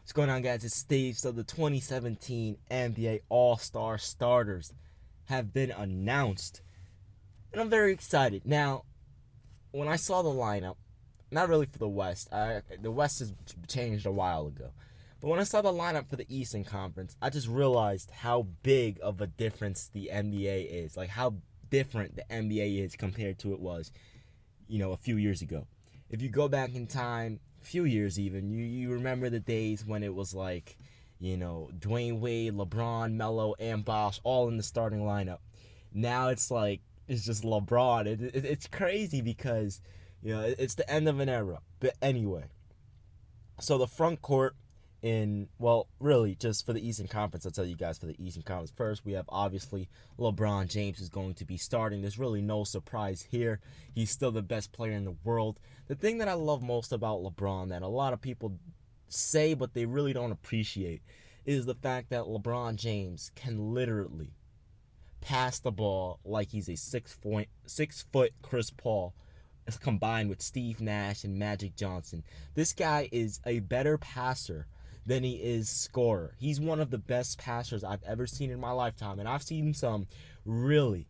What's going on, guys? It's Steve. So the 2017 NBA All-Star starters have been announced, and I'm very excited. Now, when I saw the lineup, not really for the West. The West has changed a while ago. But when I saw the lineup for the Eastern Conference, I just realized how big of a difference the NBA is. Like how different the NBA is compared to it was, a few years ago. If you go back in time, a few years even, you remember the days when it was like, Dwyane Wade, LeBron, Melo, and Bosh all in the starting lineup. Now it's like it's just LeBron. It's crazy because it's the end of an era. But anyway, so the front court really just for the Eastern Conference, I'll tell you guys for the Eastern Conference first. We have obviously LeBron James is going to be starting. There's really no surprise here. He's still the best player in the world. The thing that I love most about LeBron that a lot of people say but they really don't appreciate is the fact that LeBron James can literally pass the ball like he's a 6 foot Chris Paul combined with Steve Nash and Magic Johnson. This guy is a better passer than he is scorer. He's one of the best passers I've ever seen in my lifetime, and I've seen some really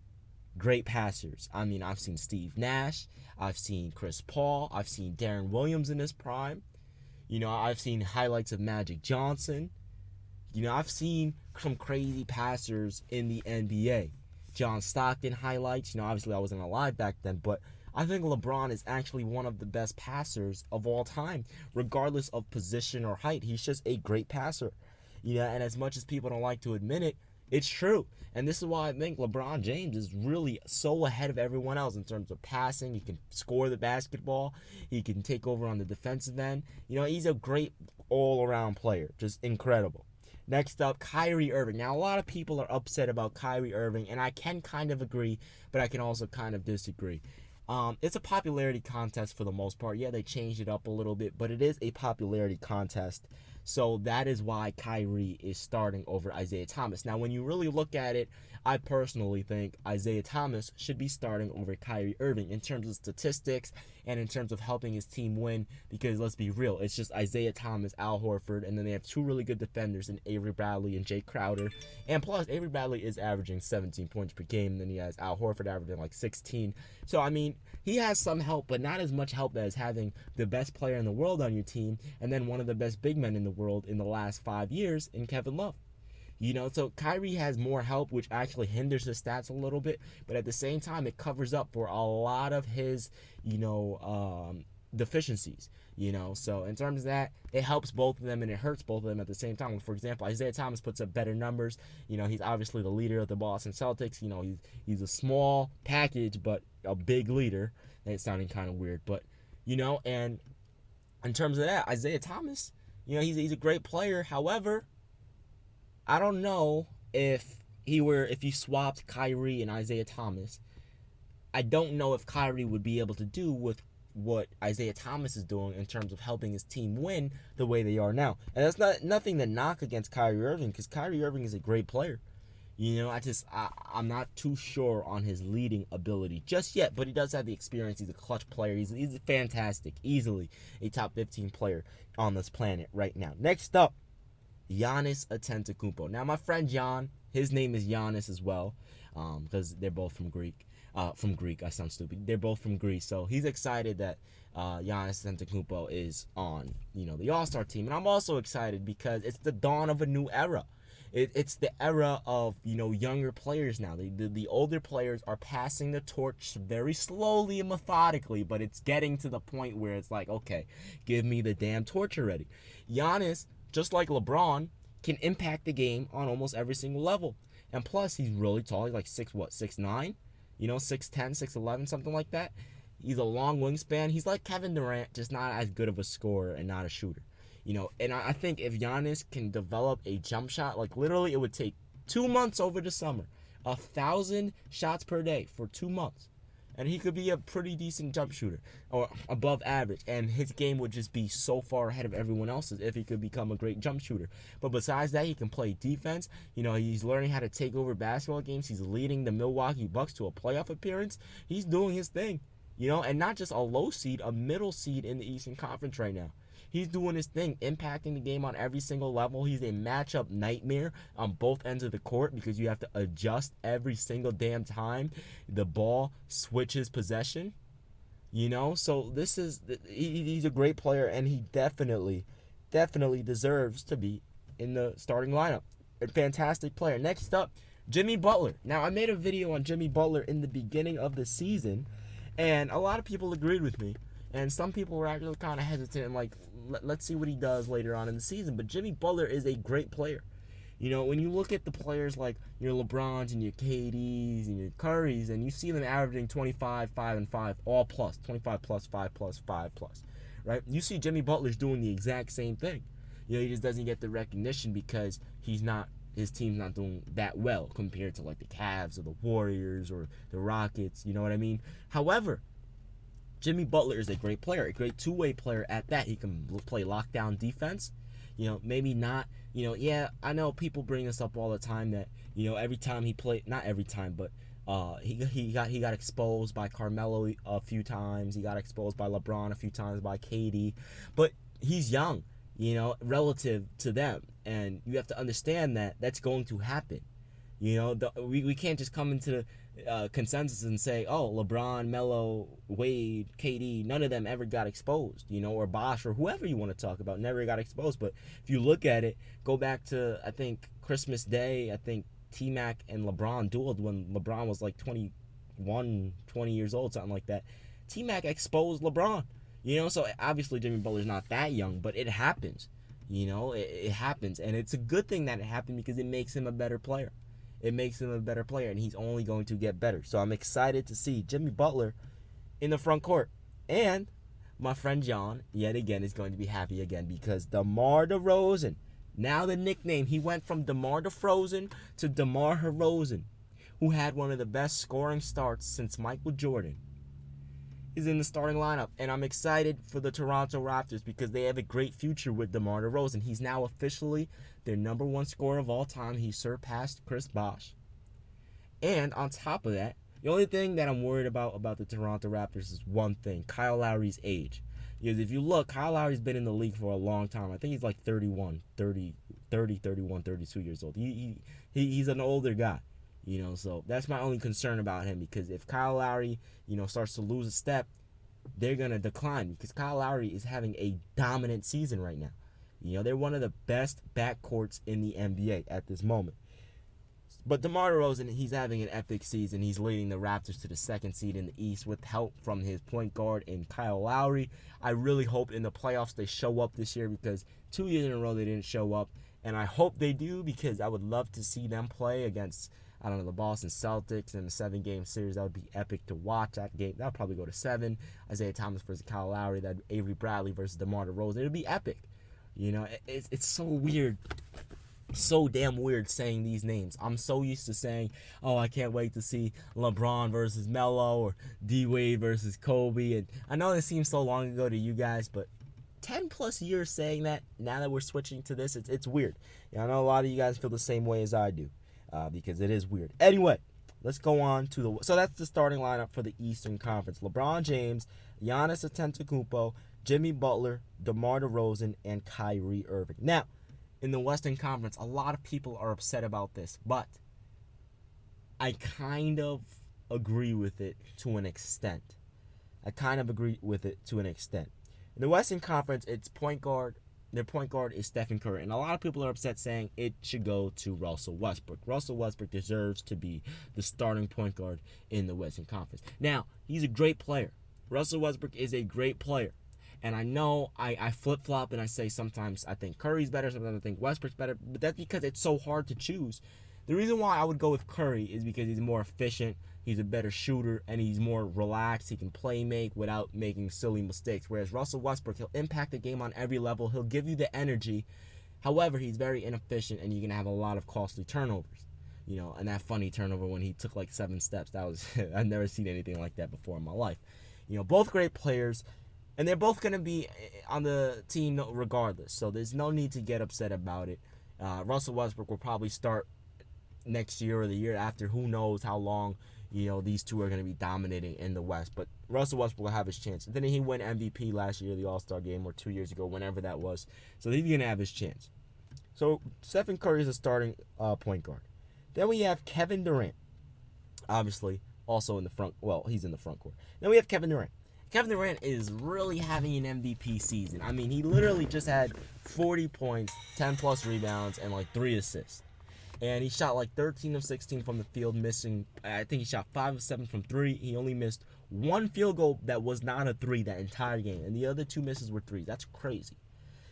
great passers. I mean, I've seen Steve Nash, I've seen Chris Paul, I've seen Darren Williams in his prime. I've seen highlights of Magic Johnson. I've seen some crazy passers in the NBA. John Stockton highlights. Obviously I wasn't alive back then, but I think LeBron is actually one of the best passers of all time, regardless of position or height. He's just a great passer. And as much as people don't like to admit it, it's true. And this is why I think LeBron James is really so ahead of everyone else in terms of passing. He can score the basketball. He can take over on the defensive end. He's a great all-around player. Just incredible. Next up, Kyrie Irving. Now, a lot of people are upset about Kyrie Irving, and I can kind of agree, but I can also kind of disagree. It's a popularity contest for the most part. Yeah, they changed it up a little bit, but it is a popularity contest. So that is why Kyrie is starting over Isaiah Thomas. Now, when you really look at it, I personally think Isaiah Thomas should be starting over Kyrie Irving in terms of statistics and in terms of helping his team win, because let's be real, it's just Isaiah Thomas, Al Horford, and then they have two really good defenders in Avery Bradley and Jay Crowder. And plus, Avery Bradley is averaging 17 points per game, and then he has Al Horford averaging like 16. So, I mean, he has some help, but not as much help as having the best player in the world on your team and then one of the best big men in the world in the last 5 years in Kevin Love. So Kyrie has more help, which actually hinders his stats a little bit, but at the same time, it covers up for a lot of his, deficiencies. So in terms of that, it helps both of them and it hurts both of them at the same time. For example, Isaiah Thomas puts up better numbers. He's obviously the leader of the Boston Celtics. He's a small package, but a big leader. It's sounding kind of weird, but, and in terms of that, Isaiah Thomas, he's a great player. However, I don't know if you swapped Kyrie and Isaiah Thomas, I don't know if Kyrie would be able to do with what Isaiah Thomas is doing in terms of helping his team win the way they are now. And that's nothing to knock against Kyrie Irving, because Kyrie Irving is a great player. I'm not too sure on his leading ability just yet, but he does have the experience. He's a clutch player. He's fantastic, easily a top 15 player on this planet right now. Next up, Giannis Antetokounmpo. Now, my friend Jan, his name is Giannis as well, because they're both from Greek. I sound stupid. They're both from Greece, so he's excited that Giannis Antetokounmpo is on, the All-Star team, and I'm also excited because it's the dawn of a new era. It's the era of younger players now. The older players are passing the torch very slowly and methodically, but it's getting to the point where it's like, okay, give me the damn torch already. Giannis, just like LeBron, can impact the game on almost every single level. And plus, he's really tall. He's like 6'9", 6'10", 6'11", something like that. He's a long wingspan. He's like Kevin Durant, just not as good of a scorer and not a shooter. And I think if Giannis can develop a jump shot, like literally it would take 2 months over the summer, 1,000 shots per day for 2 months. And he could be a pretty decent jump shooter or above average. And his game would just be so far ahead of everyone else's if he could become a great jump shooter. But besides that, he can play defense. He's learning how to take over basketball games. He's leading the Milwaukee Bucks to a playoff appearance. He's doing his thing. And not just a low seed, a middle seed in the Eastern Conference right now. He's doing his thing, impacting the game on every single level. He's a matchup nightmare on both ends of the court because you have to adjust every single damn time the ball switches possession. So he's a great player, and he definitely deserves to be in the starting lineup. A fantastic player. Next up, Jimmy Butler. Now, I made a video on Jimmy Butler in the beginning of the season, and a lot of people agreed with me. And some people were actually kind of hesitant and like, let's see what he does later on in the season. But Jimmy Butler is a great player. When you look at the players like your LeBrons and your KDs and your Currys, and you see them averaging 25, 5, and 5, all plus, 25 plus, 5 plus, 5 plus, right? You see Jimmy Butler's doing the exact same thing. He just doesn't get the recognition because his team's not doing that well compared to like the Cavs or the Warriors or the Rockets, you know what I mean? However, Jimmy Butler is a great player, a great two-way player at that. He can play lockdown defense. Maybe not. I know people bring this up all the time that, every time he played, not every time, but he got exposed by Carmelo a few times. He got exposed by LeBron a few times, by KD. But he's young, relative to them. And you have to understand that that's going to happen. We can't just come into the consensus and say, oh, LeBron, Melo, Wade, KD, none of them ever got exposed, or Bosh or whoever you want to talk about never got exposed. But if you look at it, go back to, I think, Christmas Day, I think T-Mac and LeBron dueled when LeBron was like 21, 20 years old, something like that. T-Mac exposed LeBron, so obviously Jimmy Butler's not that young, but it happens, it happens. And it's a good thing that it happened because it makes him a better player. It makes him a better player, and he's only going to get better. So I'm excited to see Jimmy Butler in the front court. And my friend John, yet again, is going to be happy again because DeMar DeRozan, now the nickname, he went from DeMar DeFrozen to DeMar DeRozan, who had one of the best scoring starts since Michael Jordan, is in the starting lineup. And I'm excited for the Toronto Raptors because they have a great future with DeMar DeRozan. He's now officially their number one scorer of all time. He surpassed Chris Bosh. And on top of that, the only thing that I'm worried about the Toronto Raptors is one thing: Kyle Lowry's age. Because if you look, Kyle Lowry's been in the league for a long time. I think he's like 31 32 years old. He's an older guy. So that's my only concern about him, because if Kyle Lowry, starts to lose a step, they're going to decline, because Kyle Lowry is having a dominant season right now. They're one of the best backcourts in the NBA at this moment. But DeMar DeRozan, he's having an epic season. He's leading the Raptors to the second seed in the East with help from his point guard in Kyle Lowry. I really hope in the playoffs they show up this year, because 2 years in a row they didn't show up. And I hope they do, because I would love to see them play against, the Boston Celtics in a 7-game series. That would be epic to watch. That game, that would probably go to 7. Isaiah Thomas versus Kyle Lowry. That Avery Bradley versus DeMar DeRozan. It would be epic. It's so weird. So damn weird saying these names. I'm so used to saying, oh, I can't wait to see LeBron versus Melo or D-Wade versus Kobe. And I know it seems so long ago to you guys, but 10 plus years saying that, now that we're switching to this, it's weird. I know a lot of you guys feel the same way as I do, because it is weird. Anyway, let's go on to so that's the starting lineup for the Eastern Conference. LeBron James, Giannis Antetokounmpo, Jimmy Butler, DeMar DeRozan, and Kyrie Irving. Now, in the Western Conference, a lot of people are upset about this, but I kind of agree with it to an extent. In the Western Conference, it's point guard. Their point guard is Stephen Curry, and a lot of people are upset saying it should go to Russell Westbrook. Russell Westbrook deserves to be the starting point guard in the Western Conference. Now, he's a great player. Russell Westbrook is a great player. And I know I flip-flop and I say sometimes I think Curry's better, sometimes I think Westbrook's better, but that's because it's so hard to choose. The reason why I would go with Curry is because he's more efficient, he's a better shooter, and he's more relaxed. He can play make without making silly mistakes. Whereas Russell Westbrook, he'll impact the game on every level. He'll give you the energy. However, he's very inefficient, and you're going to have a lot of costly turnovers. And that funny turnover when he took like 7 steps, that was I've never seen anything like that before in my life. Both great players. And they're both going to be on the team regardless. So there's no need to get upset about it. Russell Westbrook will probably start next year or the year after. Who knows how long, these two are going to be dominating in the West. But Russell Westbrook will have his chance. And then he won MVP last year, the All-Star game, or 2 years ago, whenever that was. So he's going to have his chance. So Stephen Curry is a starting point guard. Then we have Kevin Durant, obviously, also in the front. Well, he's in the front court. Then we have Kevin Durant. Kevin Durant is really having an MVP season. I mean, he literally just had 40 points, 10-plus rebounds, and like 3 assists. And he shot like 13 of 16 from the field, missing, I think he shot 5 of 7 from 3. He only missed 1 field goal that was not a 3 that entire game. And the other 2 misses were 3s. That's crazy.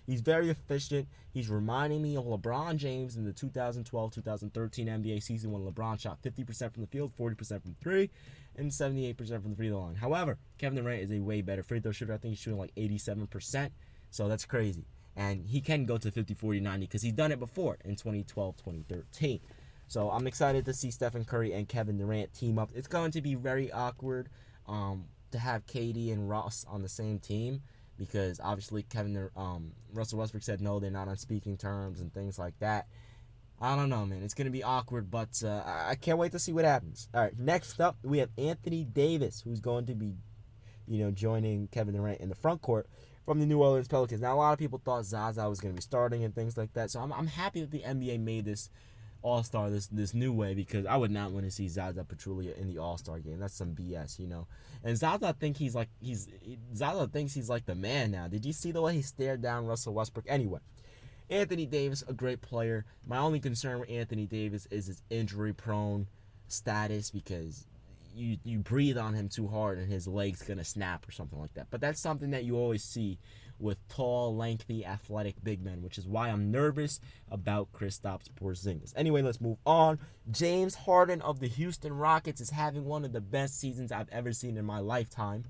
He's very efficient. He's reminding me of LeBron James in the 2012-2013 NBA season when LeBron shot 50% from the field, 40% from 3, and 78% from the free throw line. However, Kevin Durant is a way better free throw shooter. I think he's shooting like 87%. So that's crazy. And he can go to 50, 40, 90 because he's done it before in 2012-2013. So I'm excited to see Stephen Curry and Kevin Durant team up. It's going to be very awkward to have KD and Ross on the same team because obviously Russell Westbrook said no, they're not on speaking terms and things like that. I don't know, man. It's going to be awkward, but I can't wait to see what happens. All right, next up, we have Anthony Davis, who's going to be, joining Kevin Durant in the front court from the New Orleans Pelicans. Now, a lot of people thought Zaza was going to be starting and things like that, so I'm happy that the NBA made this All-Star this new way because I would not want to see Zaza Pachulia in the All-Star game. That's some BS, And Zaza thinks he's like the man now. Did you see the way he stared down Russell Westbrook? Anyway, Anthony Davis, a great player. My only concern with Anthony Davis is his injury-prone status because you breathe on him too hard and his leg's going to snap or something like that. But that's something that you always see with tall, lengthy, athletic big men, which is why I'm nervous about Kristaps Porzingis. Anyway, let's move on. James Harden of the Houston Rockets is having one of the best seasons I've ever seen in my lifetime.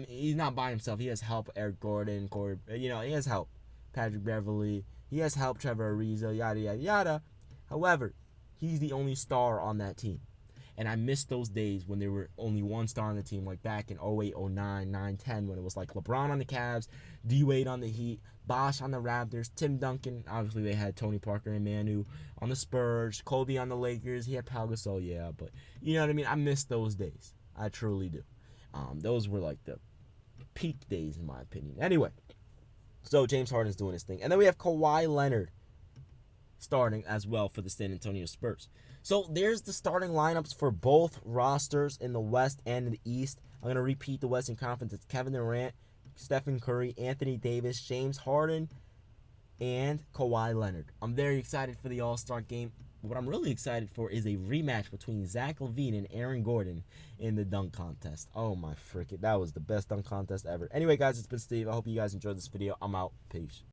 He's not by himself. He has help. Eric Gordon, he has help. Patrick Beverly. He has help. Trevor Ariza, yada, yada, yada. However, he's the only star on that team. And I miss those days when there were only one star on the team, like back in 08, 09, 9, 10, when it was like LeBron on the Cavs, D-Wade on the Heat, Bosh on the Raptors, Tim Duncan. Obviously, they had Tony Parker and Manu on the Spurs, Kobe on the Lakers. He had Pau Gasol, yeah. But you know what I mean? I miss those days. I truly do. Those were like the peak days, in my opinion. Anyway, so James Harden's doing his thing. And then we have Kawhi Leonard starting as well for the San Antonio Spurs. So there's the starting lineups for both rosters in the West and in the East. I'm going to repeat the Western Conference. It's Kevin Durant, Stephen Curry, Anthony Davis, James Harden, and Kawhi Leonard. I'm very excited for the All-Star game. What I'm really excited for is a rematch between Zach LaVine and Aaron Gordon in the dunk contest. Oh my frickin', that was the best dunk contest ever. Anyway, guys, it's been Steve. I hope you guys enjoyed this video. I'm out. Peace.